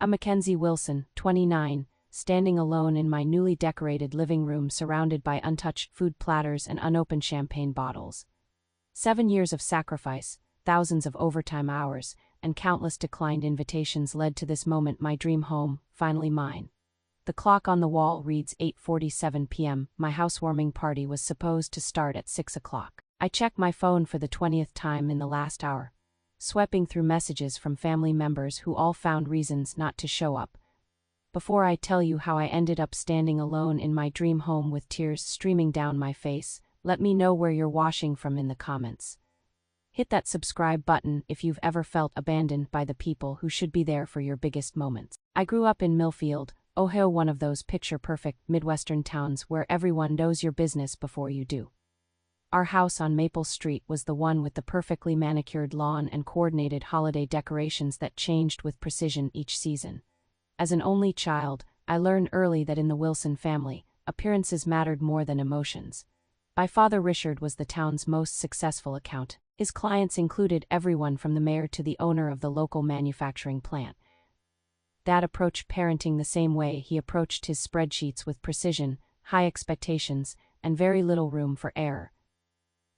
I'm Mackenzie Wilson, 29, standing alone in my newly decorated living room surrounded by untouched food platters and unopened champagne bottles. 7 years of sacrifice, thousands of overtime hours, and countless declined invitations led to this moment, my dream home, finally mine. The clock on the wall reads 8:47 p.m. My housewarming party was supposed to start at 6 o'clock. I checked my phone for the 20th time in the last hour, sweeping through messages from family members who all found reasons not to show up. Before I tell you how I ended up standing alone in my dream home with tears streaming down my face, let me know where you're watching from in the comments. Hit that subscribe button if you've ever felt abandoned by the people who should be there for your biggest moments. I grew up in Millfield, Ohio, one of those picture-perfect Midwestern towns where everyone knows your business before you do. Our house on Maple Street was the one with the perfectly manicured lawn and coordinated holiday decorations that changed with precision each season. As an only child, I learned early that in the Wilson family, appearances mattered more than emotions. My father Richard was the town's most successful accountant. His clients included everyone from the mayor to the owner of the local manufacturing plant. Dad approached parenting the same way. He approached his spreadsheets with precision, high expectations, and very little room for error.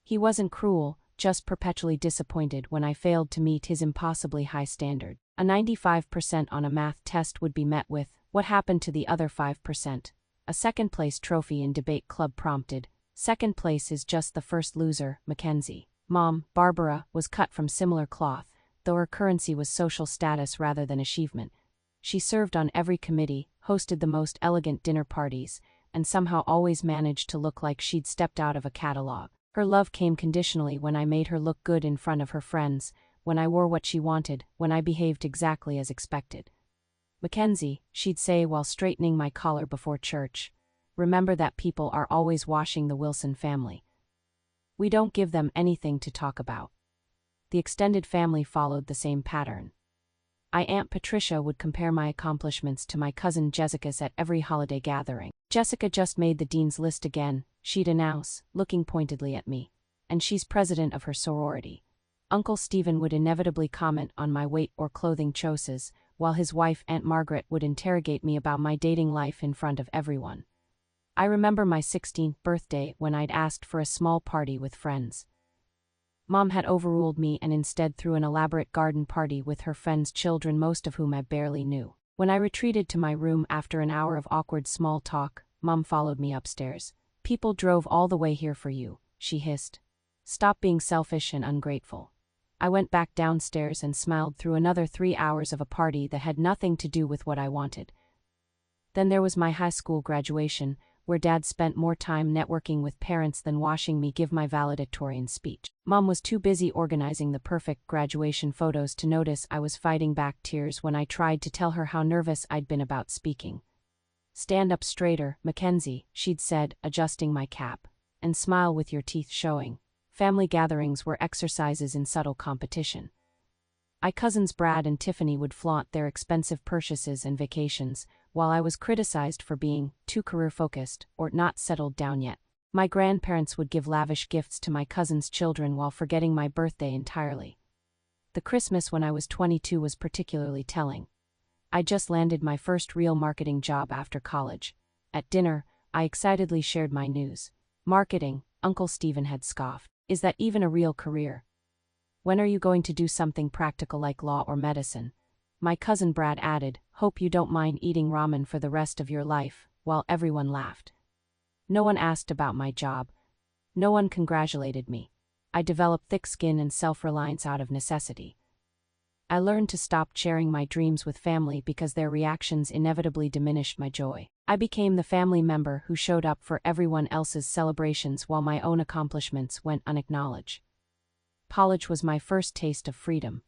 He wasn't cruel, just perpetually disappointed when I failed to meet his impossibly high standard. A 95% on a math test would be met with, "What happened to the other 5%? A second-place trophy in debate club prompted, "Second place is just the first loser, Mackenzie." Mom, Barbara, was cut from similar cloth, though her currency was social status rather than achievement. She served on every committee, hosted the most elegant dinner parties, and somehow always managed to look like she'd stepped out of a catalog. Her love came conditionally when I made her look good in front of her friends, when I wore what she wanted, when I behaved exactly as expected. "Mackenzie," she'd say while straightening my collar before church, "remember that people are always watching the Wilson family. We don't give them anything to talk about." The extended family followed the same pattern. Aunt Patricia would compare my accomplishments to my cousin Jessica's at every holiday gathering. "Jessica just made the dean's list again," she'd announce, looking pointedly at me. "And she's president of her sorority." Uncle Stephen would inevitably comment on my weight or clothing choices, while his wife Aunt Margaret would interrogate me about my dating life in front of everyone. I remember my 16th birthday when I'd asked for a small party with friends. Mom had overruled me and instead threw an elaborate garden party with her friends' children, most of whom I barely knew. When I retreated to my room after an hour of awkward small talk, Mom followed me upstairs. "People drove all the way here for you," she hissed. "Stop being selfish and ungrateful." I went back downstairs and smiled through another 3 hours of a party that had nothing to do with what I wanted. Then there was my high school graduation, where Dad spent more time networking with parents than watching me give my valedictorian speech. Mom was too busy organizing the perfect graduation photos to notice I was fighting back tears when I tried to tell her how nervous I'd been about speaking. "Stand up straighter, Mackenzie," she'd said, adjusting my cap, "and smile with your teeth showing." Family gatherings were exercises in subtle competition. My cousins Brad and Tiffany would flaunt their expensive purchases and vacations, while I was criticized for being too career-focused or not settled down yet. My grandparents would give lavish gifts to my cousins' children while forgetting my birthday entirely. The Christmas when I was 22 was particularly telling. I just landed my first real marketing job after college. At dinner, I excitedly shared my news. "Marketing," Uncle Stephen had scoffed. "Is that even a real career? When are you going to do something practical like law or medicine?" My cousin Brad added, "Hope you don't mind eating ramen for the rest of your life," while everyone laughed. No one asked about my job. No one congratulated me. I developed thick skin and self-reliance out of necessity. I learned to stop sharing my dreams with family because their reactions inevitably diminished my joy. I became the family member who showed up for everyone else's celebrations while my own accomplishments went unacknowledged. College was my first taste of freedom.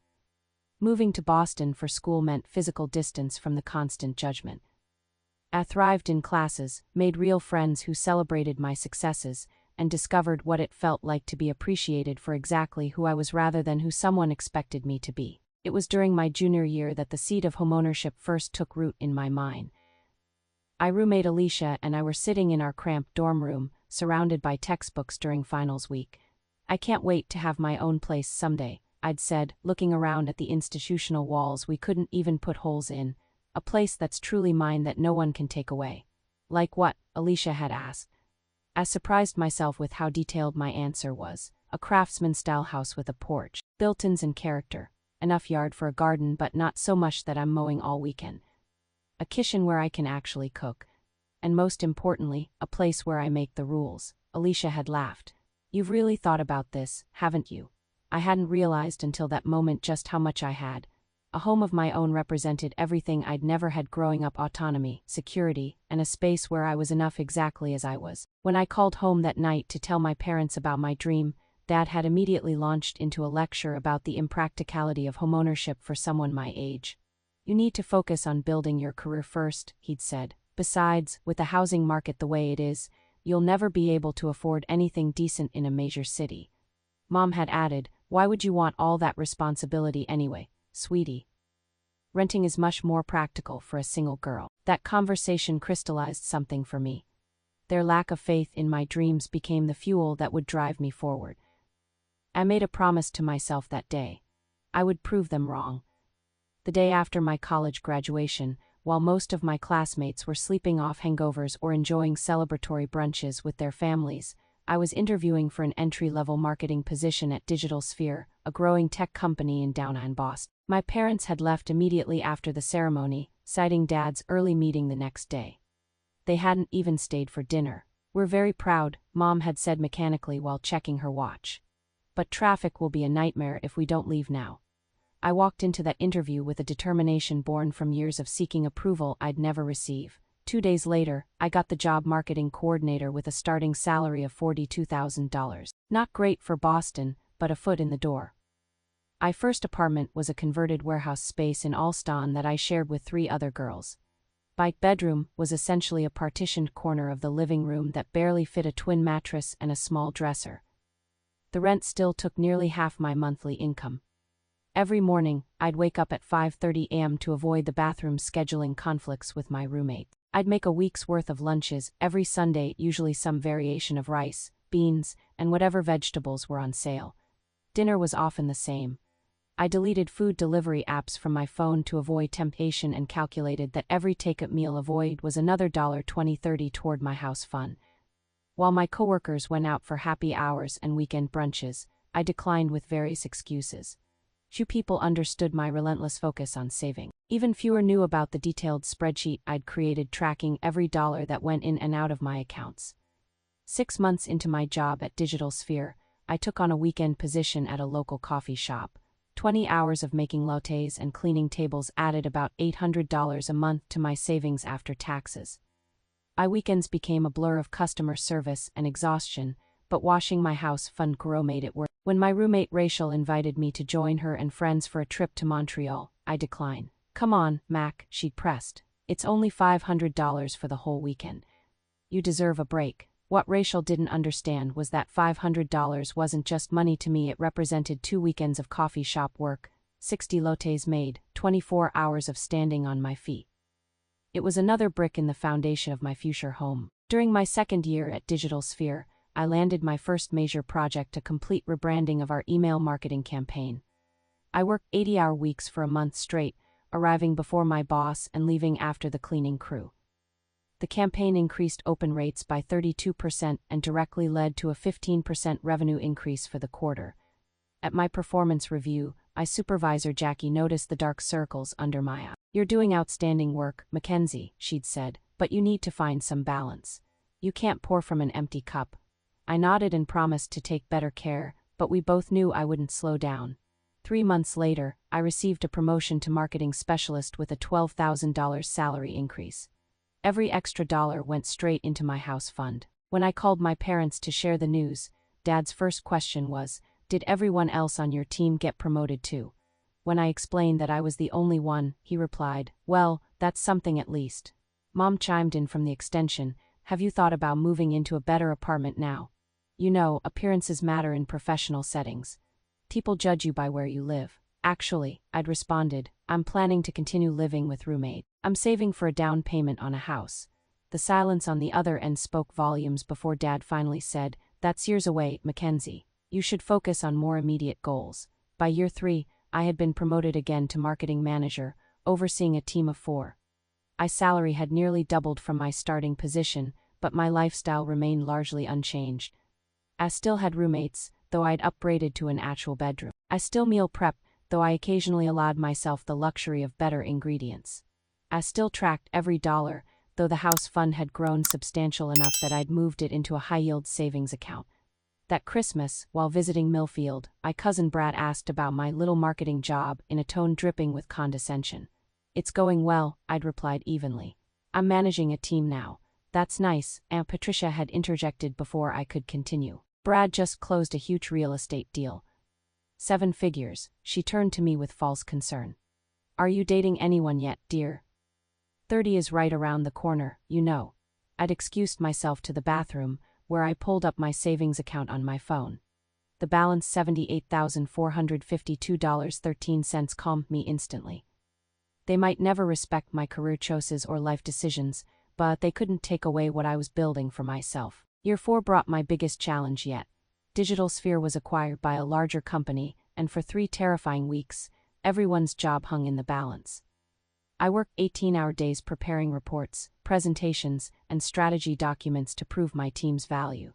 Moving to Boston for school meant physical distance from the constant judgment. I thrived in classes, made real friends who celebrated my successes, and discovered what it felt like to be appreciated for exactly who I was rather than who someone expected me to be. It was during my junior year that the seed of homeownership first took root in my mind. My roommate Alicia and I were sitting in our cramped dorm room, surrounded by textbooks during finals week. "I can't wait to have my own place someday," I'd said, looking around at the institutional walls we couldn't even put holes in. a place that's truly mine that no one can take away. Like what? Alicia had asked. I surprised myself with how detailed my answer was. A craftsman-style house with a porch, built-ins and character, enough yard for a garden but not so much that I'm mowing all weekend. A kitchen where I can actually cook. And most importantly, a place where I make the rules. Alicia had laughed. You've really thought about this, haven't you? I hadn't realized until that moment just how much I had. A home of my own represented everything I'd never had growing up: autonomy, security, and a space where I was enough exactly as I was. When I called home that night to tell my parents about my dream, Dad had immediately launched into a lecture about the impracticality of homeownership for someone my age. You need to focus on building your career first, he'd said. Besides, with the housing market the way it is, you'll never be able to afford anything decent in a major city. Mom had added, why would you want all that responsibility anyway, sweetie? Renting is much more practical for a single girl. That conversation crystallized something for me. Their lack of faith in my dreams became the fuel that would drive me forward. I made a promise to myself that day. I would prove them wrong. The day after my college graduation, while most of my classmates were sleeping off hangovers or enjoying celebratory brunches with their families, I was interviewing for an entry-level marketing position at Digital Sphere, a growing tech company in downtown Boston. My parents had left immediately after the ceremony, citing Dad's early meeting the next day. They hadn't even stayed for dinner. We're very proud, Mom had said mechanically while checking her watch. But traffic will be a nightmare if we don't leave now. I walked into that interview with a determination born from years of seeking approval I'd never receive. 2 days later, I got the job: marketing coordinator with a starting salary of $42,000. Not great for Boston, but a foot in the door. My first apartment was a converted warehouse space in Allston that I shared with 3 other girls. My bedroom was essentially a partitioned corner of the living room that barely fit a twin mattress and a small dresser. The rent still took nearly half my monthly income. Every morning, I'd wake up at 5:30 a.m. to avoid the bathroom scheduling conflicts with my roommate. I'd make a week's worth of lunches every Sunday, usually some variation of rice, beans, and whatever vegetables were on sale. Dinner was often the same. I deleted food delivery apps from my phone to avoid temptation and calculated that every take-out meal avoided was another $20-30 toward my house fund. While my coworkers went out for happy hours and weekend brunches, I declined with various excuses. Few people understood my relentless focus on saving. Even fewer knew about the detailed spreadsheet I'd created tracking every dollar that went in and out of my accounts. 6 months into my job at Digital Sphere, I took on a weekend position at a local coffee shop. 20 hours of making lattes and cleaning tables added about $800 a month to my savings after taxes. My weekends became a blur of customer service and exhaustion, but washing my house fund grow made it worth. When my roommate Rachel invited me to join her and friends for a trip to Montreal, I declined. Come on, Mac, she'd pressed. It's only $500 for the whole weekend. You deserve a break. What Rachel didn't understand was that $500 wasn't just money to me. It represented 2 weekends of coffee shop work, 60 lattes made, 24 hours of standing on my feet. It was another brick in the foundation of my future home. During my second year at Digital Sphere, I landed my first major project: a complete rebranding of our email marketing campaign. I worked 80-hour weeks for a month straight, arriving before my boss and leaving after the cleaning crew. The campaign increased open rates by 32% and directly led to a 15% revenue increase for the quarter. At my performance review, my supervisor Jackie noticed the dark circles under my eye. You're doing outstanding work, Mackenzie, she'd said, but you need to find some balance. You can't pour from an empty cup. I nodded and promised to take better care, but we both knew I wouldn't slow down. 3 months later, I received a promotion to marketing specialist with a $12,000 salary increase. Every extra dollar went straight into my house fund. When I called my parents to share the news, Dad's first question was, "Did everyone else on your team get promoted too?" When I explained that I was the only one, he replied, "Well, that's something at least." Mom chimed in from the extension, "Have you thought about moving into a better apartment now? You know, appearances matter in professional settings. People judge you by where you live." Actually, I'd responded, "I'm planning to continue living with roommate. I'm saving for a down payment on a house." The silence on the other end spoke volumes before Dad finally said, "That's years away, Mackenzie. You should focus on more immediate goals." By year 3, I had been promoted again to marketing manager, overseeing a team of 4. My salary had nearly doubled from my starting position, but my lifestyle remained largely unchanged. I still had roommates, though I'd upgraded to an actual bedroom. I still meal prepped, though I occasionally allowed myself the luxury of better ingredients. I still tracked every dollar, though the house fund had grown substantial enough that I'd moved it into a high-yield savings account. That Christmas, while visiting Millfield, my cousin Brad asked about my little marketing job in a tone dripping with condescension. "It's going well," I'd replied evenly. "I'm managing a team now." "That's nice," Aunt Patricia had interjected before I could continue. "Brad just closed a huge real estate deal. 7 figures, she turned to me with false concern. "Are you dating anyone yet, dear?" 30 is right around the corner, you know. I'd excused myself to the bathroom, where I pulled up my savings account on my phone. The balance $78,452.13 calmed me instantly. They might never respect my career choices or life decisions, but they couldn't take away what I was building for myself. Year 4 brought my biggest challenge yet. Digital Sphere was acquired by a larger company, and for 3 terrifying weeks, everyone's job hung in the balance. I worked 18-hour days preparing reports, presentations, and strategy documents to prove my team's value.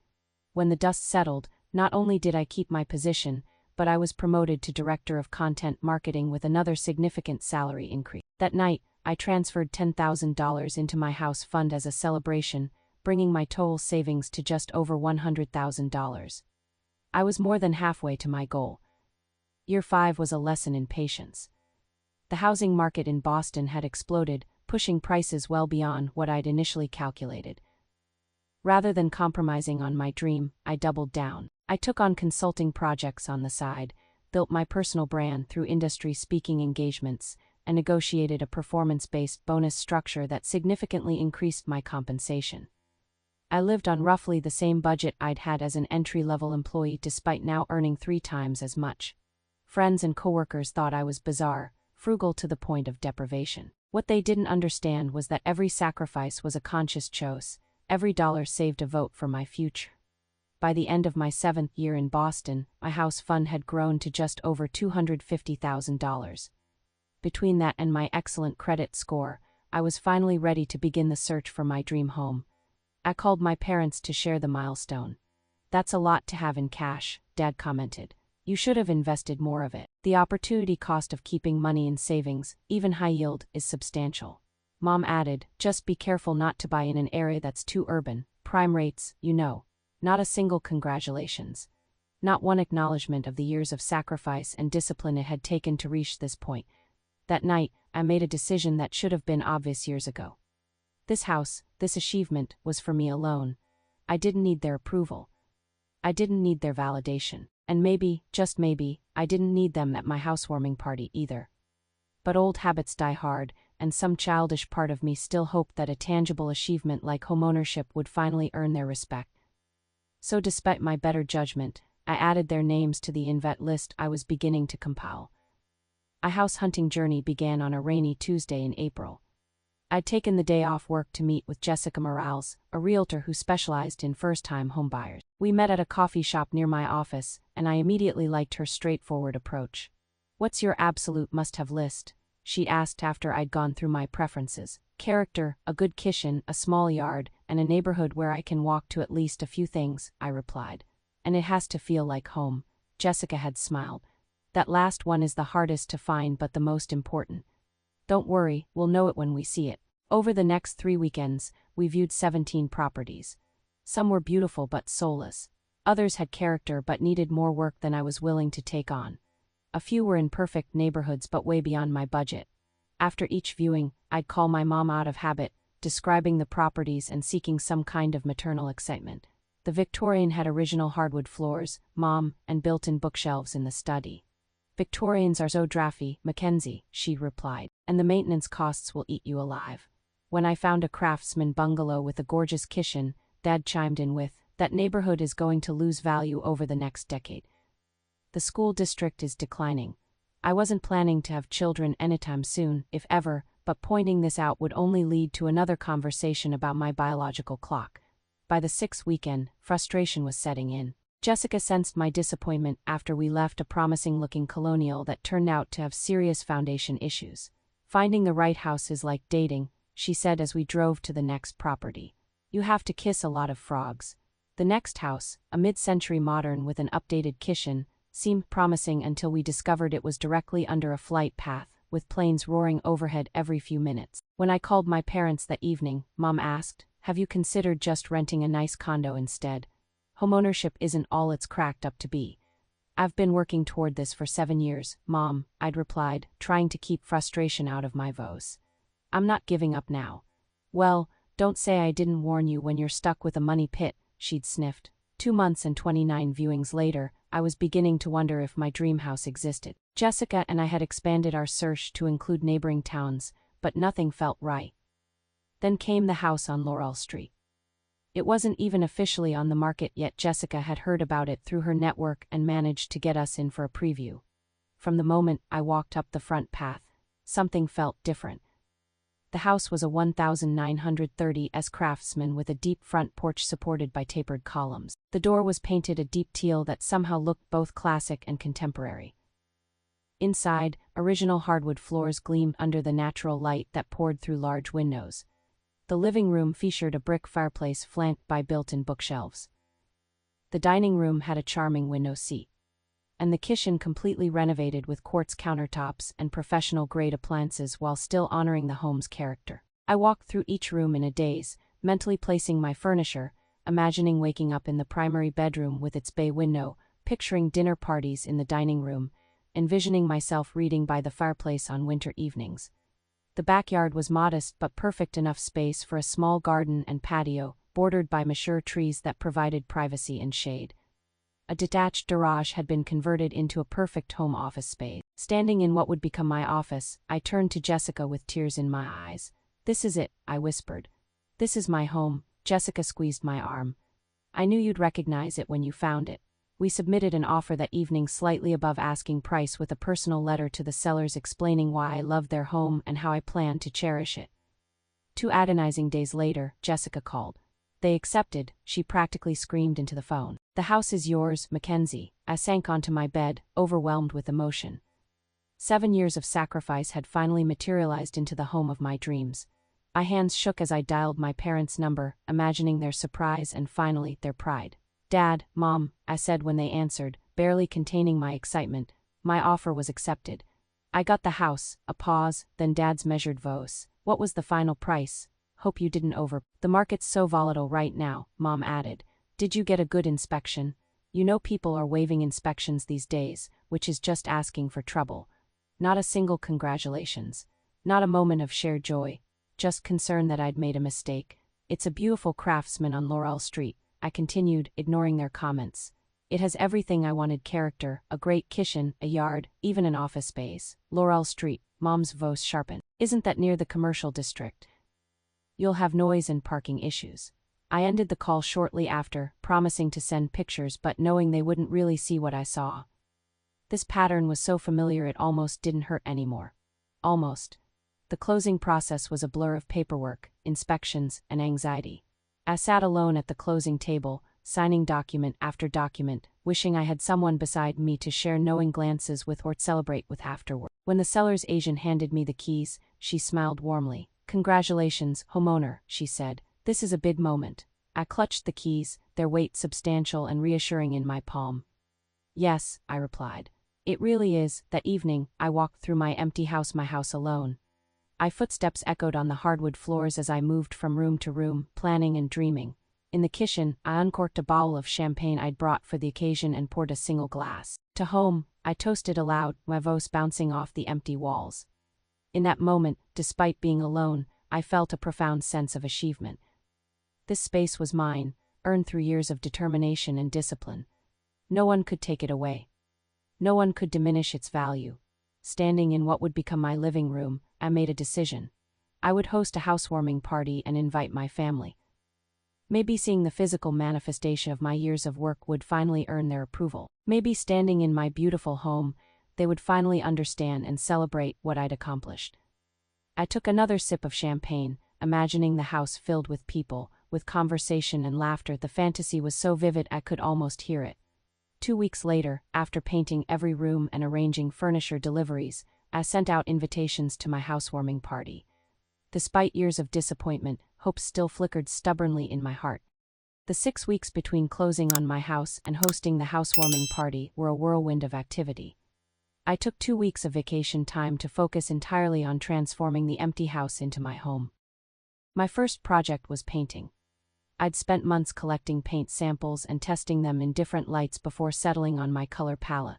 When the dust settled, not only did I keep my position, but I was promoted to Director of Content Marketing with another significant salary increase. That night, I transferred $10,000 into my house fund as a celebration, bringing my total savings to just over $100,000. I was more than halfway to my goal. Year 5 was a lesson in patience. The housing market in Boston had exploded, pushing prices well beyond what I'd initially calculated. Rather than compromising on my dream, I doubled down. I took on consulting projects on the side, built my personal brand through industry speaking engagements, and negotiated a performance-based bonus structure that significantly increased my compensation. I lived on roughly the same budget I'd had as an entry-level employee despite now earning 3 times as much. Friends and coworkers thought I was bizarre, frugal to the point of deprivation. What they didn't understand was that every sacrifice was a conscious choice, every dollar saved a vote for my future. By the end of my 7th year in Boston, my house fund had grown to just over $250,000. Between that and my excellent credit score, I was finally ready to begin the search for my dream home. I called my parents to share the milestone. "That's a lot to have in cash," Dad commented. "You should have invested more of it. The opportunity cost of keeping money in savings, even high yield, is substantial." Mom added, "Just be careful not to buy in an area that's too urban, prime rates, you know." Not a single congratulations. Not one acknowledgement of the years of sacrifice and discipline it had taken to reach this point. That night, I made a decision that should have been obvious years ago. This house, this achievement, was for me alone. I didn't need their approval. I didn't need their validation. And maybe, just maybe, I didn't need them at my housewarming party either. But old habits die hard, and some childish part of me still hoped that a tangible achievement like homeownership would finally earn their respect. So despite my better judgment, I added their names to the invite list I was beginning to compile. My house hunting journey began on a rainy Tuesday in April. I'd taken the day off work to meet with Jessica Morales, a realtor who specialized in first-time homebuyers. We met at a coffee shop near my office, and I immediately liked her straightforward approach. "What's your absolute must-have list?" she asked after I'd gone through my preferences. "Character, a good kitchen, a small yard, and a neighborhood where I can walk to at least a few things," I replied. "And it has to feel like home." Jessica had smiled. "That last one is the hardest to find but the most important. Don't worry, we'll know it when we see it." Over the next 3 weekends, we viewed 17 properties. Some were beautiful but soulless. Others had character but needed more work than I was willing to take on. A few were in perfect neighborhoods but way beyond my budget. After each viewing, I'd call my mom out of habit, describing the properties and seeking some kind of maternal excitement. The Victorian had original hardwood floors, Mom, and built-in bookshelves in the study. "Victorians are so drafty, Mackenzie," she replied, "and the maintenance costs will eat you alive." When I found a craftsman bungalow with a gorgeous kitchen, Dad chimed in with, "That neighborhood is going to lose value over the next decade. The school district is declining." I wasn't planning to have children anytime soon, if ever, but pointing this out would only lead to another conversation about my biological clock. By the 6th weekend, frustration was setting in. Jessica sensed my disappointment after we left a promising-looking colonial that turned out to have serious foundation issues. "Finding the right house is like dating," she said as we drove to the next property. You have to kiss a lot of frogs. The next house, a mid-century modern with an updated kitchen, seemed promising until we discovered it was directly under a flight path, with planes roaring overhead every few minutes. When I called my parents that evening, Mom asked, "Have you considered just renting a nice condo instead? Homeownership isn't all it's cracked up to be." "I've been working toward this for 7 years, Mom," I'd replied, trying to keep frustration out of my voice. "I'm not giving up now." "Well, don't say I didn't warn you when you're stuck with a money pit," she'd sniffed. 2 months and 29 viewings later, I was beginning to wonder if my dream house existed. Jessica and I had expanded our search to include neighboring towns, but nothing felt right. Then came the house on Laurel Street. It wasn't even officially on the market yet. Jessica had heard about it through her network and managed to get us in for a preview. From the moment I walked up the front path, something felt different. The house was a 1930s Craftsman with a deep front porch supported by tapered columns. The door was painted a deep teal that somehow looked both classic and contemporary. Inside, original hardwood floors gleamed under the natural light that poured through large windows. The living room featured a brick fireplace flanked by built-in bookshelves. The dining room had a charming window seat, and the kitchen completely renovated with quartz countertops and professional-grade appliances while still honoring the home's character. I walked through each room in a daze, mentally placing my furniture, imagining waking up in the primary bedroom with its bay window, picturing dinner parties in the dining room, envisioning myself reading by the fireplace on winter evenings. The backyard was modest but perfect enough space for a small garden and patio, bordered by mature trees that provided privacy and shade. A detached garage had been converted into a perfect home office space. Standing in what would become my office, I turned to Jessica with tears in my eyes. "This is it," I whispered. "This is my home." Jessica squeezed my arm. "I knew you'd recognize it when you found it." We submitted an offer that evening slightly above asking price with a personal letter to the sellers explaining why I loved their home and how I planned to cherish it. 2 agonizing days later, Jessica called. "They accepted," she practically screamed into the phone. "The house is yours, Mackenzie." I sank onto my bed, overwhelmed with emotion. 7 years of sacrifice had finally materialized into the home of my dreams. My hands shook as I dialed my parents' number, imagining their surprise and finally, their pride. "Dad, Mom," I said when they answered, barely containing my excitement. My offer was accepted. I got the house. A pause, then Dad's measured voice. "What was the final price? Hope you didn't over..." "The market's so volatile right now," Mom added. "Did you get a good inspection? You know people are waiving inspections these days, which is just asking for trouble." Not a single congratulations. Not a moment of shared joy. Just concern that I'd made a mistake. "It's a beautiful Craftsman on Laurel Street," I continued, ignoring their comments. "It has everything I wanted: character, a great kitchen, a yard, even an office space." "Laurel Street," Mom's voice sharpened. "Isn't that near the commercial district? You'll have noise and parking issues." I ended the call shortly after, promising to send pictures but knowing they wouldn't really see what I saw. This pattern was so familiar it almost didn't hurt anymore. Almost. The closing process was a blur of paperwork, inspections, and anxiety. I sat alone at the closing table, signing document after document, wishing I had someone beside me to share knowing glances with or celebrate with afterward. When the seller's agent handed me the keys, she smiled warmly. "Congratulations, homeowner," she said. "This is a big moment." I clutched the keys, their weight substantial and reassuring in my palm. "Yes," I replied. "It really is." That evening, I walked through my empty house, my house alone. My footsteps echoed on the hardwood floors as I moved from room to room, planning and dreaming. In the kitchen, I uncorked a bottle of champagne I'd brought for the occasion and poured a single glass. To home, I toasted aloud, my voice bouncing off the empty walls. In that moment, despite being alone, I felt a profound sense of achievement. This space was mine, earned through years of determination and discipline. No one could take it away. No one could diminish its value. Standing in what would become my living room, I made a decision. I would host a housewarming party and invite my family. Maybe seeing the physical manifestation of my years of work would finally earn their approval. Maybe standing in my beautiful home, they would finally understand and celebrate what I'd accomplished. I took another sip of champagne, imagining the house filled with people, with conversation and laughter. The fantasy was so vivid I could almost hear it. 2 weeks later, after painting every room and arranging furniture deliveries, I sent out invitations to my housewarming party. Despite years of disappointment, hope still flickered stubbornly in my heart. The 6 weeks between closing on my house and hosting the housewarming party were a whirlwind of activity. I took 2 weeks of vacation time to focus entirely on transforming the empty house into my home. My first project was painting. I'd spent months collecting paint samples and testing them in different lights before settling on my color palette.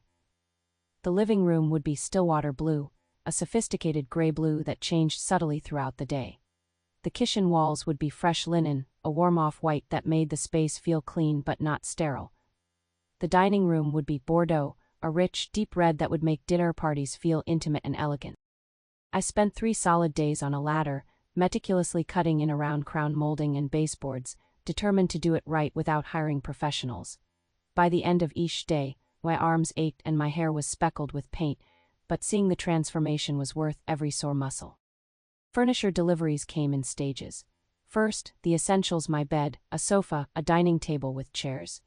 The living room would be Stillwater blue, a sophisticated gray blue that changed subtly throughout the day. The kitchen walls would be fresh linen, a warm off-white that made the space feel clean but not sterile. The dining room would be Bordeaux, a rich, deep red that would make dinner parties feel intimate and elegant. I spent 3 solid days on a ladder, meticulously cutting in around crown molding and baseboards, determined to do it right without hiring professionals. By the end of each day, my arms ached and my hair was speckled with paint, but seeing the transformation was worth every sore muscle. Furniture deliveries came in stages. First, the essentials: my bed, a sofa, a dining table with chairs.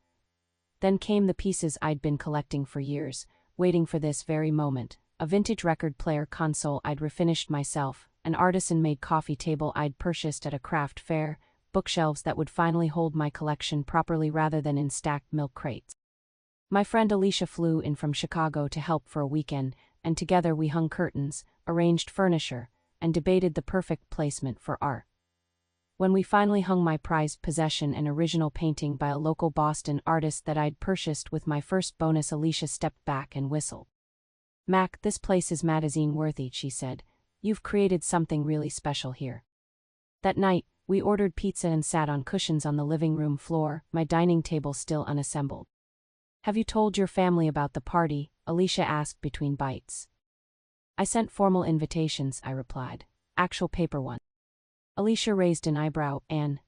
Then came the pieces I'd been collecting for years, waiting for this very moment: a vintage record player console I'd refinished myself, an artisan-made coffee table I'd purchased at a craft fair, bookshelves that would finally hold my collection properly rather than in stacked milk crates. My friend Alicia flew in from Chicago to help for a weekend, and together we hung curtains, arranged furniture, and debated the perfect placement for art. When we finally hung my prized possession, an original painting by a local Boston artist that I'd purchased with my first bonus, Alicia stepped back and whistled. "Mac, this place is magazine-worthy," she said. "You've created something really special here." That night, we ordered pizza and sat on cushions on the living room floor, my dining table still unassembled. "Have you told your family about the party?" Alicia asked between bites. "I sent formal invitations," I replied. "Actual paper ones." Alicia raised an eyebrow. "And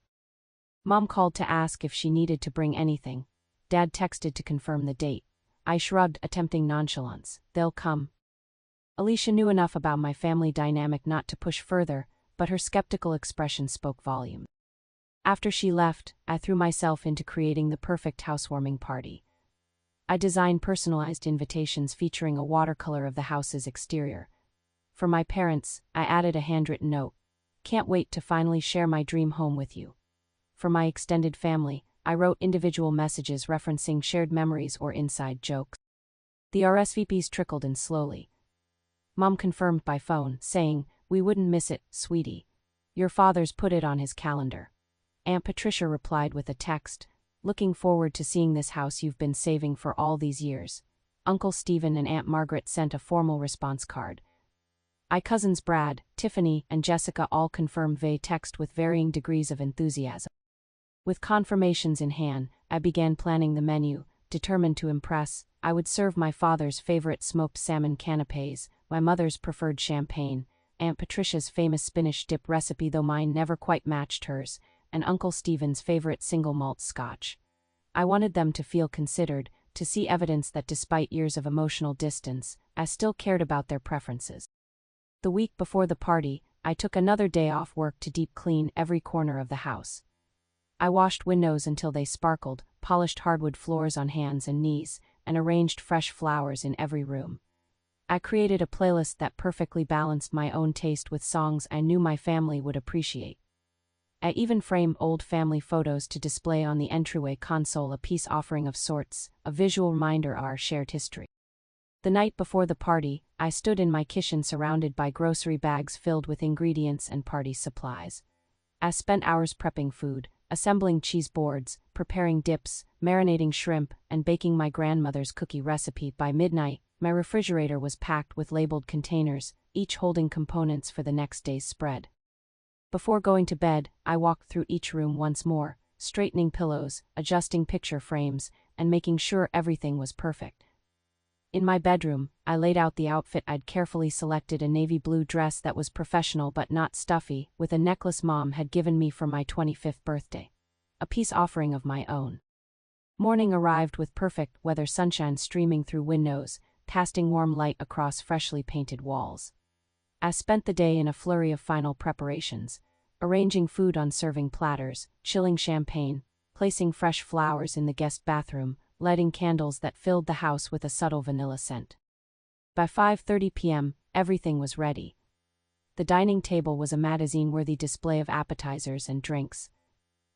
Mom called to ask if she needed to bring anything. Dad texted to confirm the date." I shrugged, attempting nonchalance. "They'll come." Alicia knew enough about my family dynamic not to push further, but her skeptical expression spoke volumes. After she left, I threw myself into creating the perfect housewarming party. I designed personalized invitations featuring a watercolor of the house's exterior. For my parents, I added a handwritten note: "Can't wait to finally share my dream home with you." For my extended family, I wrote individual messages referencing shared memories or inside jokes. The RSVPs trickled in slowly. Mom confirmed by phone, saying, "We wouldn't miss it, sweetie. Your father's put it on his calendar." Aunt Patricia replied with a text: "Looking forward to seeing this house you've been saving for all these years." Uncle Stephen and Aunt Margaret sent a formal response card. Cousins Brad, Tiffany, and Jessica all confirmed via text with varying degrees of enthusiasm. With confirmations in hand, I began planning the menu, determined to impress. I would serve my father's favorite smoked salmon canapés, my mother's preferred champagne, Aunt Patricia's famous spinach dip recipe though mine never quite matched hers, and Uncle Stephen's favorite single malt scotch. I wanted them to feel considered, to see evidence that despite years of emotional distance, I still cared about their preferences. The week before the party, I took another day off work to deep clean every corner of the house. I washed windows until they sparkled, polished hardwood floors on hands and knees, and arranged fresh flowers in every room. I created a playlist that perfectly balanced my own taste with songs I knew my family would appreciate. I even framed old family photos to display on the entryway console, a peace offering of sorts, a visual reminder of our shared history. The night before the party, I stood in my kitchen surrounded by grocery bags filled with ingredients and party supplies. I spent hours prepping food, assembling cheese boards, preparing dips, marinating shrimp, and baking my grandmother's cookie recipe. By midnight, my refrigerator was packed with labeled containers, each holding components for the next day's spread. Before going to bed, I walked through each room once more, straightening pillows, adjusting picture frames, and making sure everything was perfect. In my bedroom, I laid out the outfit I'd carefully selected: a navy blue dress that was professional but not stuffy, with a necklace Mom had given me for my 25th birthday. A peace offering of my own. Morning arrived with perfect weather, sunshine streaming through windows, casting warm light across freshly painted walls. I spent the day in a flurry of final preparations, arranging food on serving platters, chilling champagne, placing fresh flowers in the guest bathroom, lighting candles that filled the house with a subtle vanilla scent. By 5:30 p.m., everything was ready. The dining table was a magazine-worthy display of appetizers and drinks.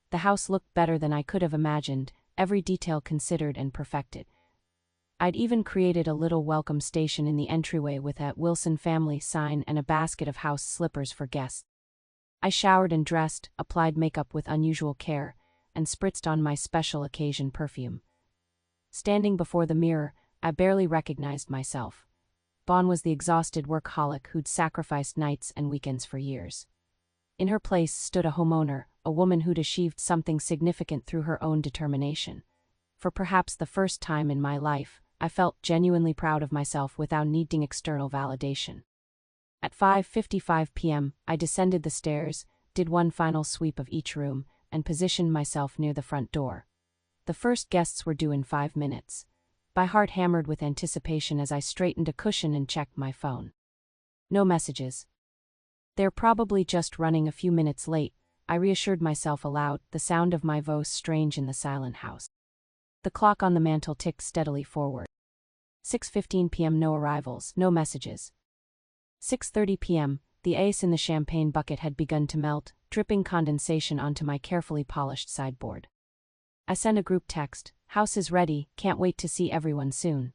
The house looked better than I could have imagined, every detail considered and perfected. I'd even created a little welcome station in the entryway with a Wilson family sign and a basket of house slippers for guests. I showered and dressed, applied makeup with unusual care, and spritzed on my special occasion perfume. Standing before the mirror, I barely recognized myself. Bon was the exhausted workaholic who'd sacrificed nights and weekends for years. In her place stood a homeowner, a woman who'd achieved something significant through her own determination. For perhaps the first time in my life, I felt genuinely proud of myself without needing external validation. At 5:55 p.m., I descended the stairs, did one final sweep of each room, and positioned myself near the front door. The first guests were due in 5 minutes. My heart hammered with anticipation as I straightened a cushion and checked my phone. No messages. They're probably just running a few minutes late, I reassured myself aloud, the sound of my voice strange in the silent house. The clock on the mantel ticked steadily forward. 6:15 p.m. No arrivals, no messages. 6:30 p.m., the ice in the champagne bucket had begun to melt, dripping condensation onto my carefully polished sideboard. I sent a group text, "House is ready, can't wait to see everyone soon."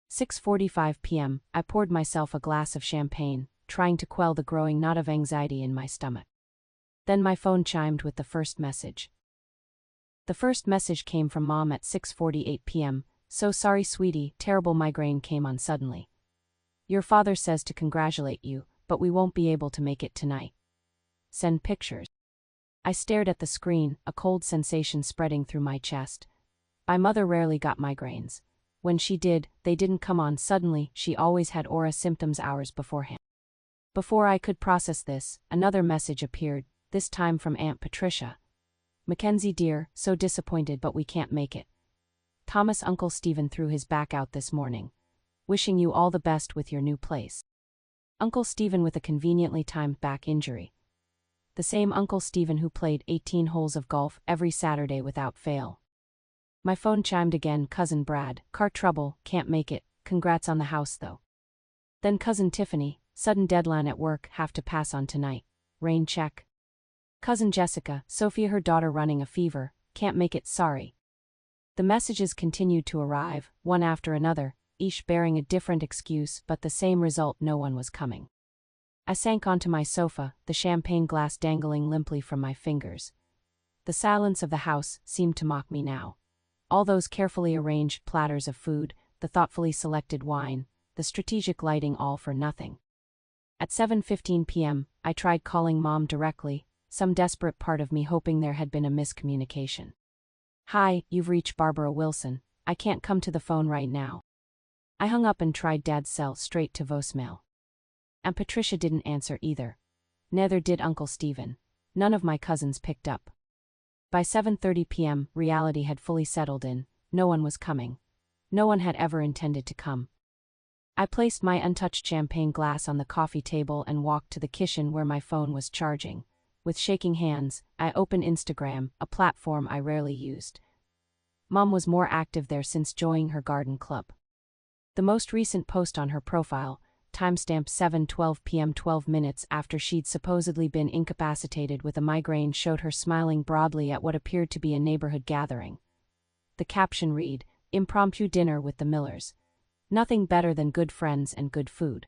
6:45 p.m., I poured myself a glass of champagne, trying to quell the growing knot of anxiety in my stomach. Then my phone chimed with the first message. The first message came from Mom at 6:48 p.m., "So sorry sweetie, terrible migraine came on suddenly. Your father says to congratulate you, but we won't be able to make it tonight. Send pictures." I stared at the screen, a cold sensation spreading through my chest. My mother rarely got migraines. When she did, they didn't come on suddenly, she always had aura symptoms hours beforehand. Before I could process this, another message appeared, this time from Aunt Patricia. "Mackenzie dear, so disappointed but we can't make it. Thomas Uncle Stephen threw his back out this morning. Wishing you all the best with your new place. Uncle Stephen with a conveniently timed back injury. The same Uncle Stephen who played 18 holes of golf every Saturday without fail." My phone chimed again, "Cousin Brad, car trouble, can't make it, congrats on the house though." Then Cousin Tiffany, sudden deadline at work, have to pass on tonight, rain check. Cousin Jessica, Sophia her daughter running a fever, can't make it, sorry. The messages continued to arrive, one after another, each bearing a different excuse but the same result, no one was coming. I sank onto my sofa, the champagne glass dangling limply from my fingers. The silence of the house seemed to mock me now. All those carefully arranged platters of food, the thoughtfully selected wine, the strategic lighting, all for nothing. At 7:15 p.m., I tried calling Mom directly, some desperate part of me hoping there had been a miscommunication. "Hi, you've reached Barbara Wilson, I can't come to the phone right now." I hung up and tried Dad's cell straight to voicemail. Aunt Patricia didn't answer either. Neither did Uncle Stephen. None of my cousins picked up. By 7:30 p.m., reality had fully settled in, no one was coming. No one had ever intended to come. I placed my untouched champagne glass on the coffee table and walked to the kitchen where my phone was charging. With shaking hands, I opened Instagram, a platform I rarely used. Mom was more active there since joining her garden club. The most recent post on her profile, timestamp 7:12 p.m. 12 minutes after she'd supposedly been incapacitated with a migraine, showed her smiling broadly at what appeared to be a neighborhood gathering. The caption read, "Impromptu dinner with the Millers. Nothing better than good friends and good food."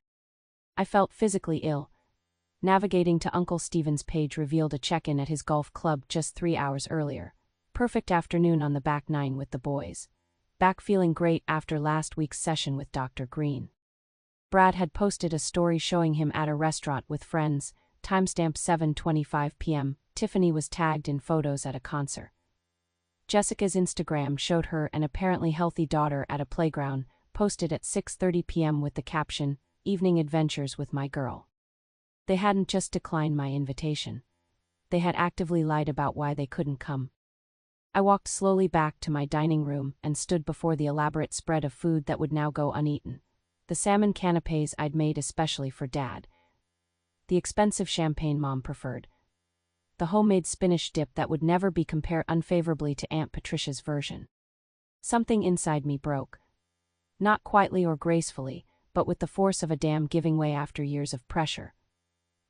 I felt physically ill. Navigating to Uncle Stephen's page revealed a check-in at his golf club just 3 hours earlier. Perfect afternoon on the back nine with the boys. Back feeling great after last week's session with Dr. Green. Brad had posted a story showing him at a restaurant with friends, timestamp 7:25 p.m. Tiffany was tagged in photos at a concert. Jessica's Instagram showed her an apparently healthy daughter at a playground, posted at 6:30 p.m. with the caption, "Evening adventures with my girl." They hadn't just declined my invitation. They had actively lied about why they couldn't come. I walked slowly back to my dining room and stood before the elaborate spread of food that would now go uneaten. The salmon canapes I'd made especially for Dad. The expensive champagne Mom preferred. The homemade spinach dip that would never be compared unfavorably to Aunt Patricia's version. Something inside me broke. Not quietly or gracefully, but with the force of a dam giving way after years of pressure.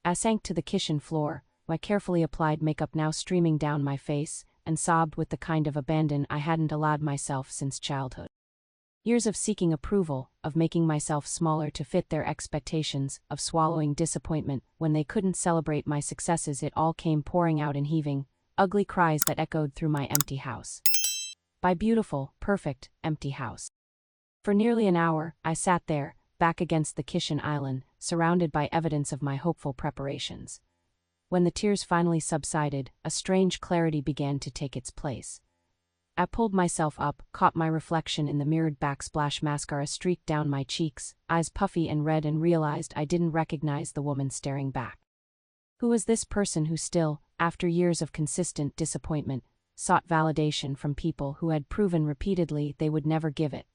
I sank to the kitchen floor, my carefully applied makeup now streaming down my face, and sobbed with the kind of abandon I hadn't allowed myself since childhood. Years of seeking approval, of making myself smaller to fit their expectations, of swallowing disappointment when they couldn't celebrate my successes, it all came pouring out in heaving, ugly cries that echoed through my empty house. My beautiful, perfect, empty house. For nearly an hour, I sat there, back against the kitchen island, surrounded by evidence of my hopeful preparations. When the tears finally subsided, a strange clarity began to take its place. I pulled myself up, caught my reflection in the mirrored backsplash, mascara streaked down my cheeks, eyes puffy and red, and realized I didn't recognize the woman staring back. Who was this person who still, after years of consistent disappointment, sought validation from people who had proven repeatedly they would never give it?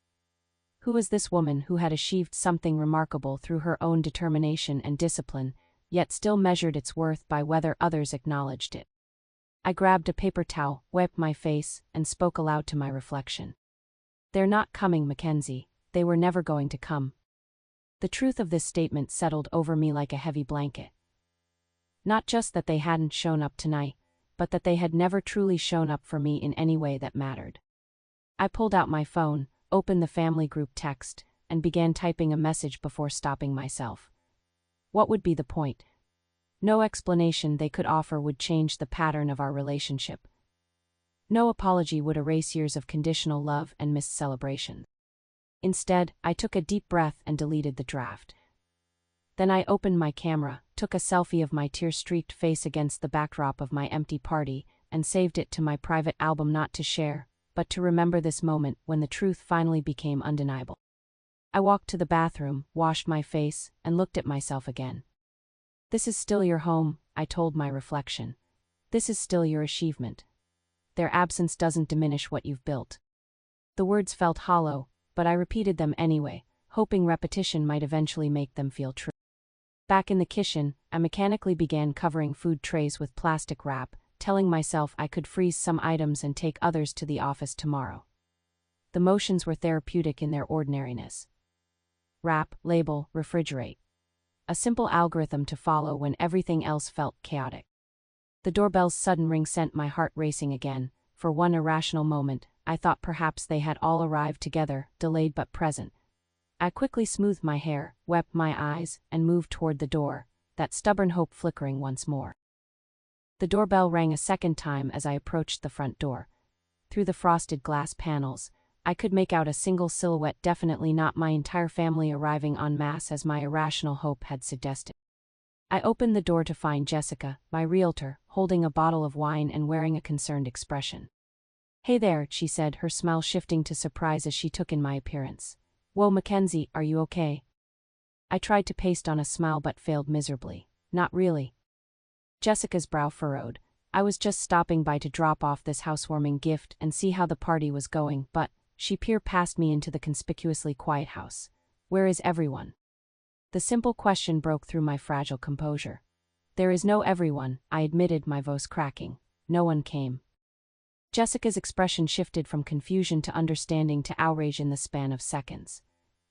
Who was this woman who had achieved something remarkable through her own determination and discipline, yet still measured its worth by whether others acknowledged it? I grabbed a paper towel, wiped my face, and spoke aloud to my reflection. They're not coming, Mackenzie. They were never going to come. The truth of this statement settled over me like a heavy blanket. Not just that they hadn't shown up tonight, but that they had never truly shown up for me in any way that mattered. I pulled out my phone, opened the family group text, and began typing a message before stopping myself. What would be the point? No explanation they could offer would change the pattern of our relationship. No apology would erase years of conditional love and missed celebrations. Instead, I took a deep breath and deleted the draft. Then I opened my camera, took a selfie of my tear-streaked face against the backdrop of my empty party, and saved it to my private album, not to share, but to remember this moment when the truth finally became undeniable. I walked to the bathroom, washed my face, and looked at myself again. This is still your home, I told my reflection. This is still your achievement. Their absence doesn't diminish what you've built. The words felt hollow, but I repeated them anyway, hoping repetition might eventually make them feel true. Back in the kitchen, I mechanically began covering food trays with plastic wrap, telling myself I could freeze some items and take others to the office tomorrow. The motions were therapeutic in their ordinariness. Wrap, label, refrigerate. A simple algorithm to follow when everything else felt chaotic. The doorbell's sudden ring sent my heart racing again. For one irrational moment, I thought perhaps they had all arrived together, delayed but present. I quickly smoothed my hair, wept my eyes, and moved toward the door, that stubborn hope flickering once more. The doorbell rang a second time as I approached the front door. Through the frosted glass panels, I could make out a single silhouette, definitely not my entire family arriving en masse as my irrational hope had suggested. I opened the door to find Jessica, my realtor, holding a bottle of wine and wearing a concerned expression. "Hey there," she said, her smile shifting to surprise as she took in my appearance. "Whoa, Mackenzie, are you okay?" I tried to paste on a smile but failed miserably. "Not really." Jessica's brow furrowed. "I was just stopping by to drop off this housewarming gift and see how the party was going, but..." She peered past me into the conspicuously quiet house. "Where is everyone?" The simple question broke through my fragile composure. "There is no everyone," I admitted, my voice cracking. "No one came." Jessica's expression shifted from confusion to understanding to outrage in the span of seconds.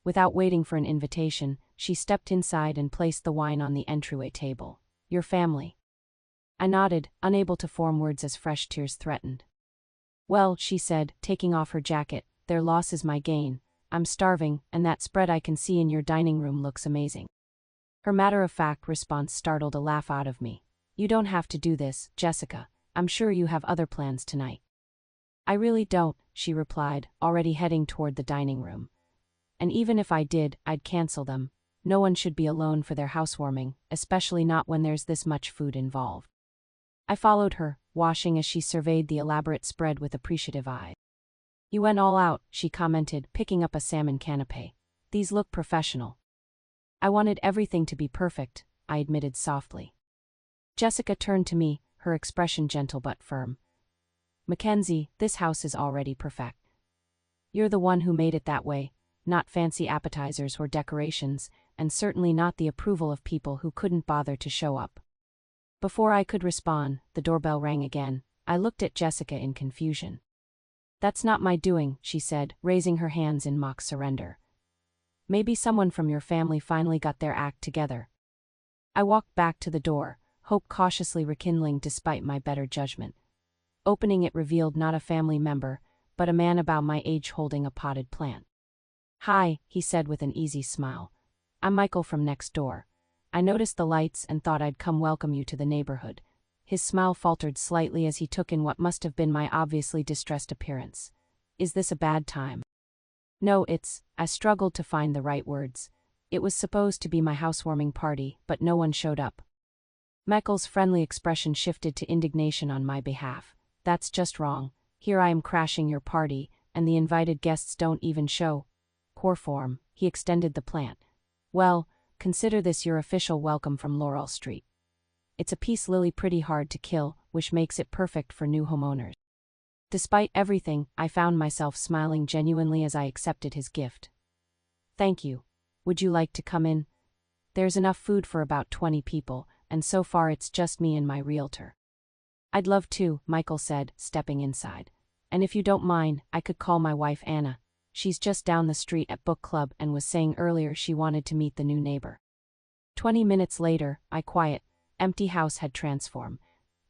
Without waiting for an invitation, she stepped inside and placed the wine on the entryway table. "Your family?" I nodded, unable to form words as fresh tears threatened. "Well," she said, taking off her jacket, "their loss is my gain. I'm starving, and that spread I can see in your dining room looks amazing." Her matter-of-fact response startled a laugh out of me. "You don't have to do this, Jessica. I'm sure you have other plans tonight." "I really don't," she replied, already heading toward the dining room. "And even if I did, I'd cancel them. No one should be alone for their housewarming, especially not when there's this much food involved." I followed her, watching as she surveyed the elaborate spread with appreciative eyes. "You went all out," she commented, picking up a salmon canapé. "These look professional." "I wanted everything to be perfect," I admitted softly. Jessica turned to me, her expression gentle but firm. "Mackenzie, this house is already perfect. You're the one who made it that way, not fancy appetizers or decorations, and certainly not the approval of people who couldn't bother to show up." Before I could respond, the doorbell rang again. I looked at Jessica in confusion. "That's not my doing," she said, raising her hands in mock surrender. "Maybe someone from your family finally got their act together." I walked back to the door, hope cautiously rekindling despite my better judgment. Opening it revealed not a family member, but a man about my age holding a potted plant. "Hi," he said with an easy smile. "I'm Michael from next door. I noticed the lights and thought I'd come welcome you to the neighborhood." His smile faltered slightly as he took in what must have been my obviously distressed appearance. "Is this a bad time?" "No, I struggled to find the right words. It was supposed to be my housewarming party, but no one showed up." Michael's friendly expression shifted to indignation on my behalf. "That's just wrong. Here I am crashing your party, and the invited guests don't even show." "Poor form," he extended the plant. "Well, consider this your official welcome from Laurel Street. It's a peace lily pretty hard to kill, which makes it perfect for new homeowners." Despite everything, I found myself smiling genuinely as I accepted his gift. "Thank you. Would you like to come in? There's enough food for about 20 people, and so far it's just me and my realtor." "I'd love to," Michael said, stepping inside. "And if you don't mind, I could call my wife Anna. She's just down the street at book club and was saying earlier she wanted to meet the new neighbor." 20 minutes later, my quiet, empty house had transformed.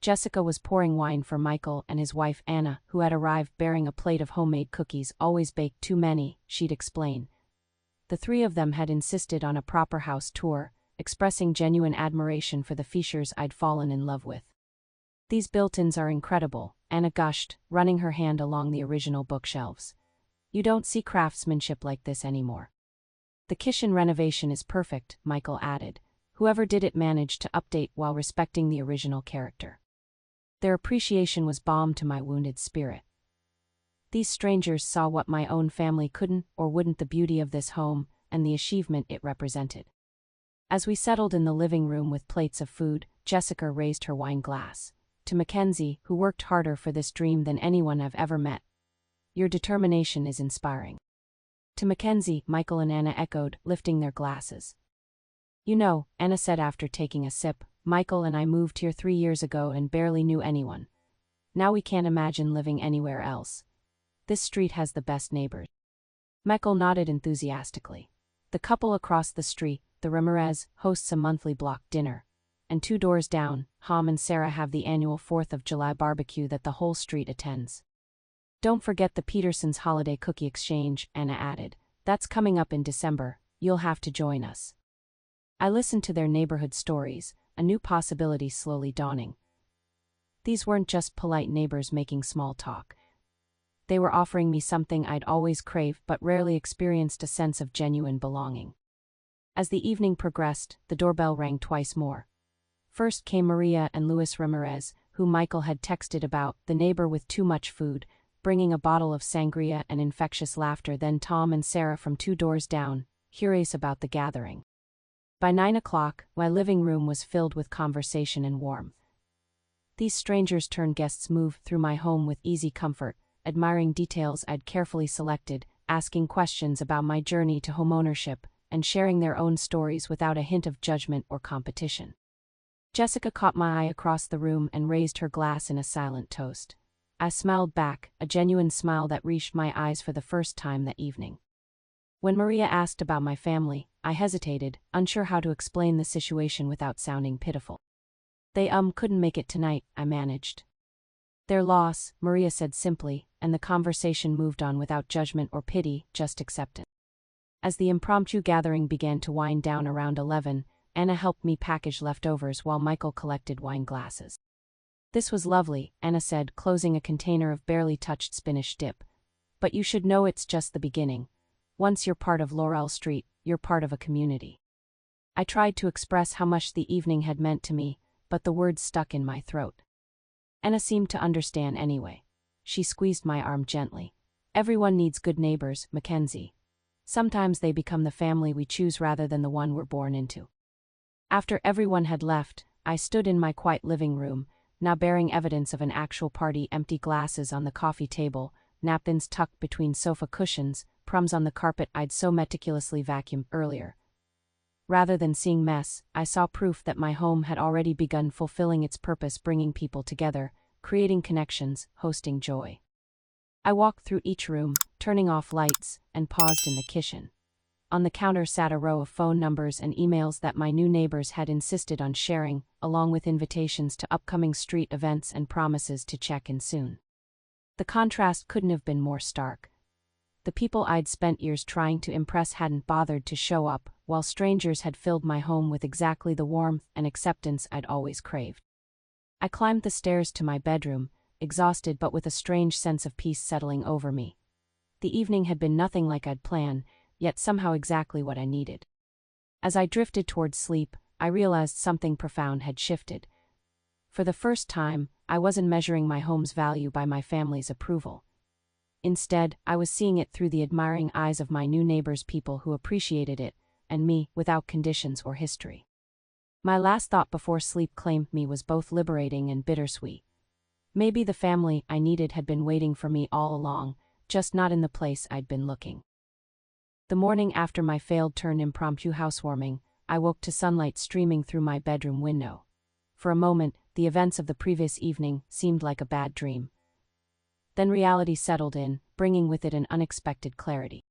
Jessica was pouring wine for Michael and his wife Anna, who had arrived bearing a plate of homemade cookies. "Always baked too many," she'd explain. The three of them had insisted on a proper house tour, expressing genuine admiration for the features I'd fallen in love with. "These built-ins are incredible," Anna gushed, running her hand along the original bookshelves. "You don't see craftsmanship like this anymore." "The kitchen renovation is perfect," Michael added. "Whoever did it managed to update while respecting the original character." Their appreciation was balm to my wounded spirit. These strangers saw what my own family couldn't or wouldn't: the beauty of this home, and the achievement it represented. As we settled in the living room with plates of food, Jessica raised her wine glass. "To Mackenzie, who worked harder for this dream than anyone I've ever met. Your determination is inspiring." "To Mackenzie," Michael and Anna echoed, lifting their glasses. "You know," Anna said after taking a sip, "Michael and I moved here 3 years ago and barely knew anyone. Now we can't imagine living anywhere else. This street has the best neighbors." Michael nodded enthusiastically. "The couple across the street, the Ramirez, hosts a monthly block dinner. And 2 doors down, Ham and Sarah have the annual 4th of July barbecue that the whole street attends. Don't forget the Petersons' holiday cookie exchange," Anna added. "That's coming up in December. You'll have to join us." I listened to their neighborhood stories, a new possibility slowly dawning. These weren't just polite neighbors making small talk. They were offering me something I'd always craved but rarely experienced: a sense of genuine belonging. As the evening progressed, the doorbell rang twice more. First came Maria and Luis Ramirez, who Michael had texted about, the neighbor with too much food, bringing a bottle of sangria and infectious laughter. Then Tom and Sarah from 2 doors down, curious about the gathering. By 9 o'clock, my living room was filled with conversation and warmth. These strangers turned guests move through my home with easy comfort, admiring details I'd carefully selected, asking questions about my journey to homeownership, and sharing their own stories without a hint of judgment or competition. Jessica caught my eye across the room and raised her glass in a silent toast. I smiled back, a genuine smile that reached my eyes for the first time that evening. When Maria asked about my family, I hesitated, unsure how to explain the situation without sounding pitiful. "They couldn't make it tonight," I managed. "Their loss," Maria said simply, and the conversation moved on without judgment or pity, just acceptance. As the impromptu gathering began to wind down around 11, Anna helped me package leftovers while Michael collected wine glasses. "This was lovely," Anna said, closing a container of barely touched spinach dip. "But you should know it's just the beginning. Once you're part of Laurel Street, you're part of a community." I tried to express how much the evening had meant to me, but the words stuck in my throat. Anna seemed to understand anyway. She squeezed my arm gently. "Everyone needs good neighbors, Mackenzie. Sometimes they become the family we choose rather than the one we're born into." After everyone had left, I stood in my quiet living room, now bearing evidence of an actual party: empty glasses on the coffee table, napkins tucked between sofa cushions, crumbs on the carpet I'd so meticulously vacuumed earlier. Rather than seeing mess, I saw proof that my home had already begun fulfilling its purpose: bringing people together, creating connections, hosting joy. I walked through each room, turning off lights, and paused in the kitchen. On the counter sat a row of phone numbers and emails that my new neighbors had insisted on sharing, along with invitations to upcoming street events and promises to check in soon. The contrast couldn't have been more stark. The people I'd spent years trying to impress hadn't bothered to show up, while strangers had filled my home with exactly the warmth and acceptance I'd always craved. I climbed the stairs to my bedroom, exhausted but with a strange sense of peace settling over me. The evening had been nothing like I'd planned, yet somehow exactly what I needed. As I drifted towards sleep, I realized something profound had shifted. For the first time, I wasn't measuring my home's value by my family's approval. Instead, I was seeing it through the admiring eyes of my new neighbors, people who appreciated it, and me, without conditions or history. My last thought before sleep claimed me was both liberating and bittersweet. Maybe the family I needed had been waiting for me all along, just not in the place I'd been looking. The morning after my failed-turn impromptu housewarming, I woke to sunlight streaming through my bedroom window. For a moment, the events of the previous evening seemed like a bad dream. Then reality settled in, bringing with it an unexpected clarity.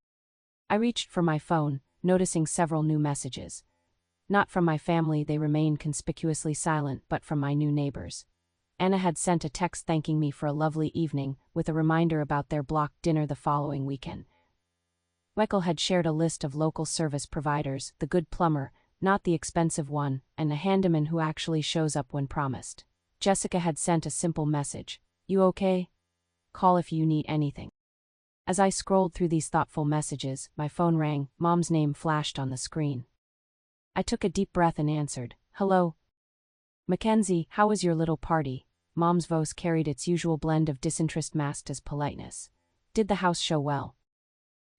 I reached for my phone, noticing several new messages. Not from my family, they remained conspicuously silent, but from my new neighbors. Anna had sent a text thanking me for a lovely evening, with a reminder about their blocked dinner the following weekend. Michael had shared a list of local service providers, the good plumber, not the expensive one, and the handyman who actually shows up when promised. Jessica had sent a simple message, "You okay? Call if you need anything." As I scrolled through these thoughtful messages, my phone rang. Mom's name flashed on the screen. I took a deep breath and answered, "Hello. Mackenzie, how was your little party?" Mom's voice carried its usual blend of disinterest masked as politeness. "Did the house show well?"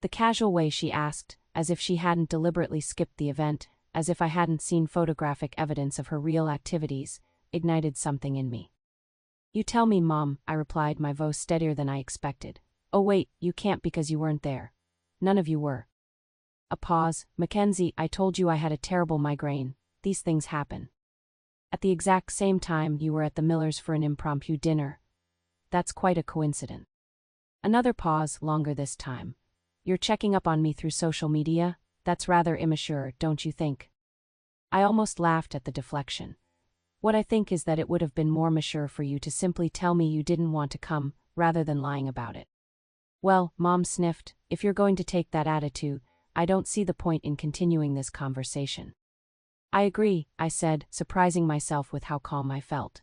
The casual way she asked, as if she hadn't deliberately skipped the event, as if I hadn't seen photographic evidence of her real activities, ignited something in me. "You tell me, Mom," I replied, my voice steadier than I expected. "Oh wait, you can't because you weren't there. None of you were." A pause. "Mackenzie, I told you I had a terrible migraine. These things happen. At the exact same time you were at the Millers for an impromptu dinner. That's quite a coincidence." Another pause, longer this time. "You're checking up on me through social media? That's rather immature, don't you think?" I almost laughed at the deflection. "What I think is that it would have been more mature for you to simply tell me you didn't want to come, rather than lying about it." "Well," Mom sniffed, "if you're going to take that attitude, I don't see the point in continuing this conversation." "I agree," I said, surprising myself with how calm I felt.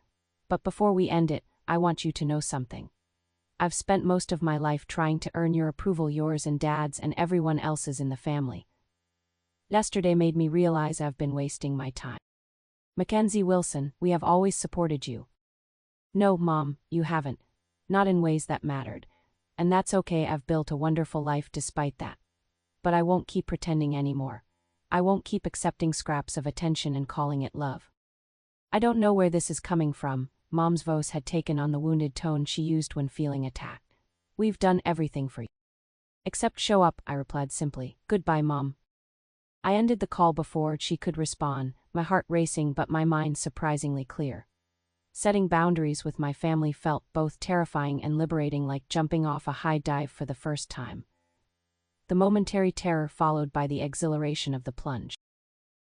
"But before we end it, I want you to know something. I've spent most of my life trying to earn your approval, yours and Dad's and everyone else's in the family. Yesterday made me realize I've been wasting my time. Mackenzie Wilson, we have always supported you." "No, Mom, you haven't. Not in ways that mattered. And that's okay, I've built a wonderful life despite that. But I won't keep pretending anymore. I won't keep accepting scraps of attention and calling it love." "I don't know where this is coming from." Mom's voice had taken on the wounded tone she used when feeling attacked. "We've done everything for you." "Except show up," I replied simply. "Goodbye, Mom." I ended the call before she could respond, my heart racing but my mind surprisingly clear. Setting boundaries with my family felt both terrifying and liberating, like jumping off a high dive for the first time. The momentary terror followed by the exhilaration of the plunge.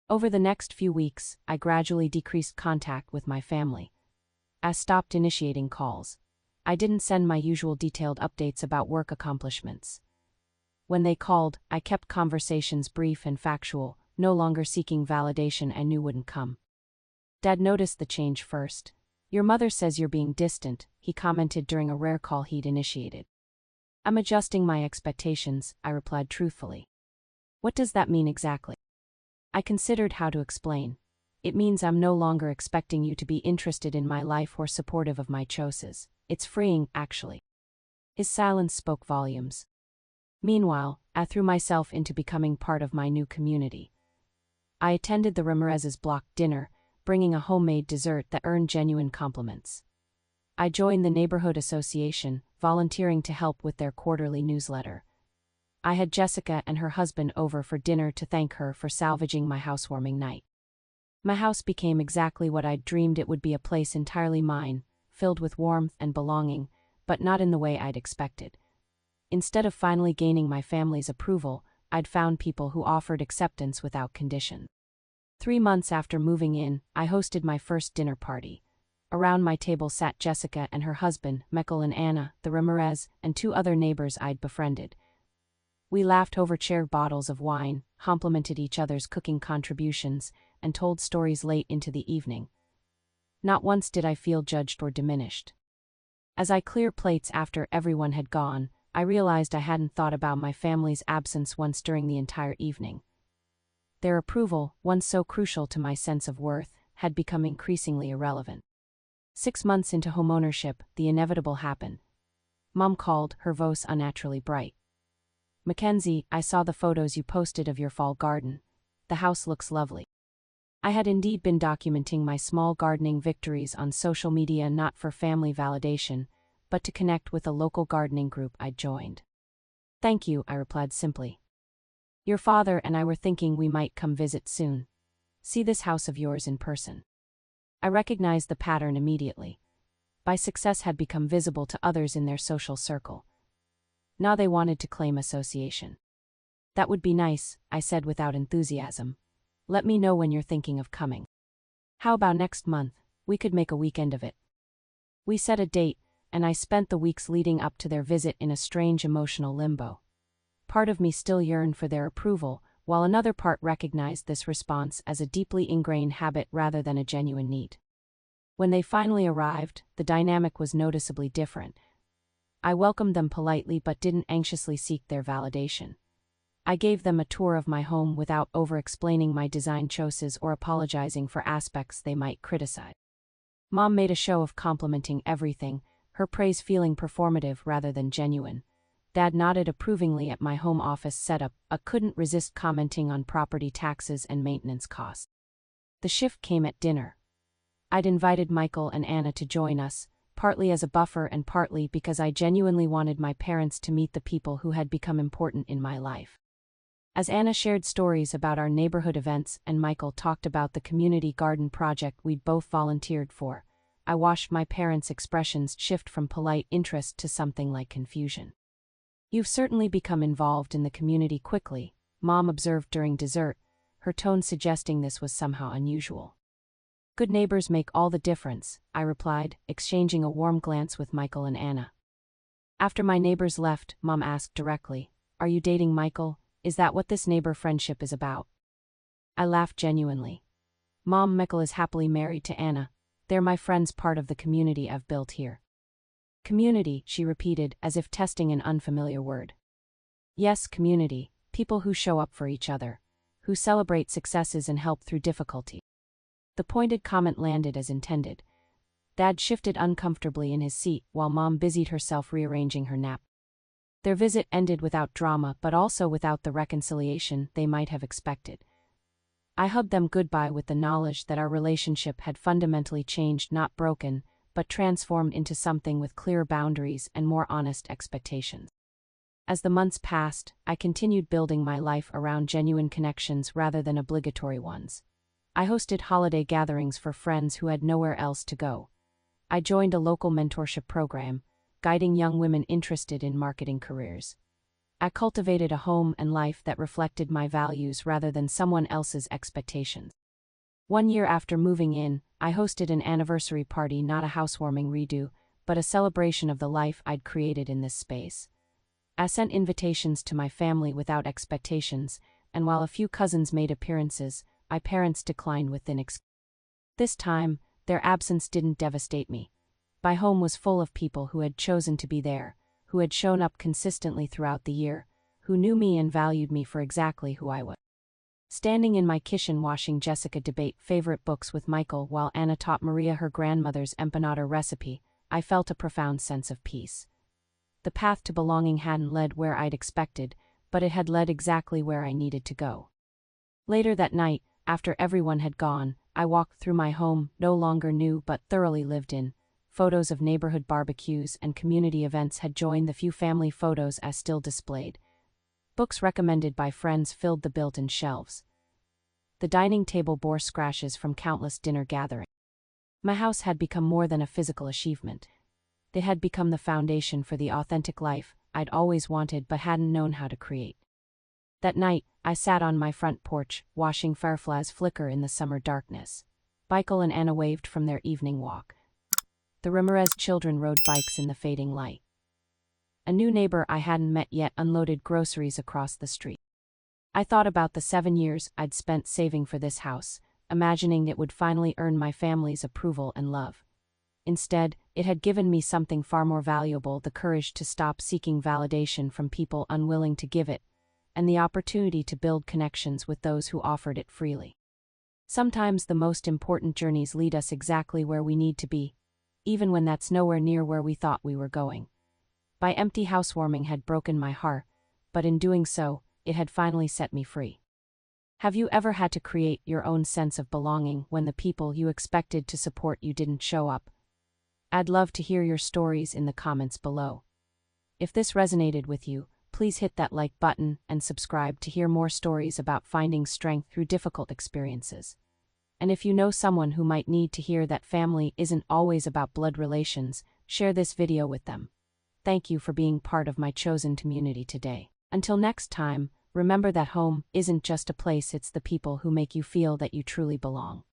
Over the next few weeks, I gradually decreased contact with my family. I stopped initiating calls. I didn't send my usual detailed updates about work accomplishments. When they called, I kept conversations brief and factual, no longer seeking validation I knew wouldn't come. Dad noticed the change first. "Your mother says you're being distant," he commented during a rare call he'd initiated. "I'm adjusting my expectations," I replied truthfully. "What does that mean exactly?" I considered how to explain. "It means I'm no longer expecting you to be interested in my life or supportive of my choices. It's freeing, actually." His silence spoke volumes. Meanwhile, I threw myself into becoming part of my new community. I attended the Ramirez's block dinner, bringing a homemade dessert that earned genuine compliments. I joined the neighborhood association, volunteering to help with their quarterly newsletter. I had Jessica and her husband over for dinner to thank her for salvaging my housewarming night. My house became exactly what I'd dreamed it would be, a place entirely mine, filled with warmth and belonging, but not in the way I'd expected. Instead of finally gaining my family's approval, I'd found people who offered acceptance without condition. 3 months after moving in, I hosted my first dinner party. Around my table sat Jessica and her husband, Michael and Anna, the Ramirez, and 2 other neighbors I'd befriended. We laughed over shared bottles of wine, complimented each other's cooking contributions, and told stories late into the evening. Not once did I feel judged or diminished. As I cleared plates after everyone had gone, I realized I hadn't thought about my family's absence once during the entire evening. Their approval, once so crucial to my sense of worth, had become increasingly irrelevant. 6 months into homeownership, the inevitable happened. Mom called, her voice unnaturally bright. "Mackenzie, I saw the photos you posted of your fall garden. The house looks lovely." I had indeed been documenting my small gardening victories on social media, not for family validation, but to connect with a local gardening group I'd joined. "Thank you," I replied simply. "Your father and I were thinking we might come visit soon. See this house of yours in person." I recognized the pattern immediately. My success had become visible to others in their social circle. Now they wanted to claim association. "That would be nice," I said without enthusiasm. "Let me know when you're thinking of coming." "How about next month? We could make a weekend of it." We set a date, and I spent the weeks leading up to their visit in a strange emotional limbo. Part of me still yearned for their approval, while another part recognized this response as a deeply ingrained habit rather than a genuine need. When they finally arrived, the dynamic was noticeably different. I welcomed them politely but didn't anxiously seek their validation. I gave them a tour of my home without over-explaining my design choices or apologizing for aspects they might criticize. Mom made a show of complimenting everything, her praise feeling performative rather than genuine. Dad nodded approvingly at my home office setup, but couldn't resist commenting on property taxes and maintenance costs. The shift came at dinner. I'd invited Michael and Anna to join us, partly as a buffer and partly because I genuinely wanted my parents to meet the people who had become important in my life. As Anna shared stories about our neighborhood events and Michael talked about the community garden project we'd both volunteered for, I watched my parents' expressions shift from polite interest to something like confusion. "You've certainly become involved in the community quickly," Mom observed during dessert, her tone suggesting this was somehow unusual. "Good neighbors make all the difference," I replied, exchanging a warm glance with Michael and Anna. After my neighbors left, Mom asked directly, "Are you dating Michael? Is that what this neighbor friendship is about?" I laughed genuinely. "Mom, Michael is happily married to Anna. They're my friends, part of the community I've built here." "Community," she repeated, as if testing an unfamiliar word. "Yes, community, people who show up for each other, who celebrate successes and help through difficulty." The pointed comment landed as intended. Dad shifted uncomfortably in his seat while Mom busied herself rearranging her nap. Their visit ended without drama but also without the reconciliation they might have expected. I hugged them goodbye with the knowledge that our relationship had fundamentally changed, not broken, but transformed into something with clearer boundaries and more honest expectations. As the months passed, I continued building my life around genuine connections rather than obligatory ones. I hosted holiday gatherings for friends who had nowhere else to go. I joined a local mentorship program, guiding young women interested in marketing careers. I cultivated a home and life that reflected my values rather than someone else's expectations. 1 year after moving in, I hosted an anniversary party, not a housewarming redo, but a celebration of the life I'd created in this space. I sent invitations to my family without expectations, and while a few cousins made appearances, my parents declined with an excuse. This time, their absence didn't devastate me. My home was full of people who had chosen to be there, who had shown up consistently throughout the year, who knew me and valued me for exactly who I was. Standing in my kitchen watching Jessica debate favorite books with Michael while Anna taught Maria her grandmother's empanada recipe, I felt a profound sense of peace. The path to belonging hadn't led where I'd expected, but it had led exactly where I needed to go. Later that night, after everyone had gone, I walked through my home, no longer new but thoroughly lived in. Photos of neighborhood barbecues and community events had joined the few family photos I still displayed. Books recommended by friends filled the built-in shelves. The dining table bore scratches from countless dinner gatherings. My house had become more than a physical achievement. It had become the foundation for the authentic life I'd always wanted but hadn't known how to create. That night, I sat on my front porch, watching fireflies flicker in the summer darkness. Michael and Anna waved from their evening walk. The Ramirez children rode bikes in the fading light. A new neighbor I hadn't met yet unloaded groceries across the street. I thought about the 7 years I'd spent saving for this house, imagining it would finally earn my family's approval and love. Instead, it had given me something far more valuable: the courage to stop seeking validation from people unwilling to give it, and the opportunity to build connections with those who offered it freely. Sometimes the most important journeys lead us exactly where we need to be, even when that's nowhere near where we thought we were going. My empty housewarming had broken my heart, but in doing so, it had finally set me free. Have you ever had to create your own sense of belonging when the people you expected to support you didn't show up? I'd love to hear your stories in the comments below. If this resonated with you, please hit that like button and subscribe to hear more stories about finding strength through difficult experiences. And if you know someone who might need to hear that family isn't always about blood relations, share this video with them. Thank you for being part of my chosen community today. Until next time, remember that home isn't just a place, it's the people who make you feel that you truly belong.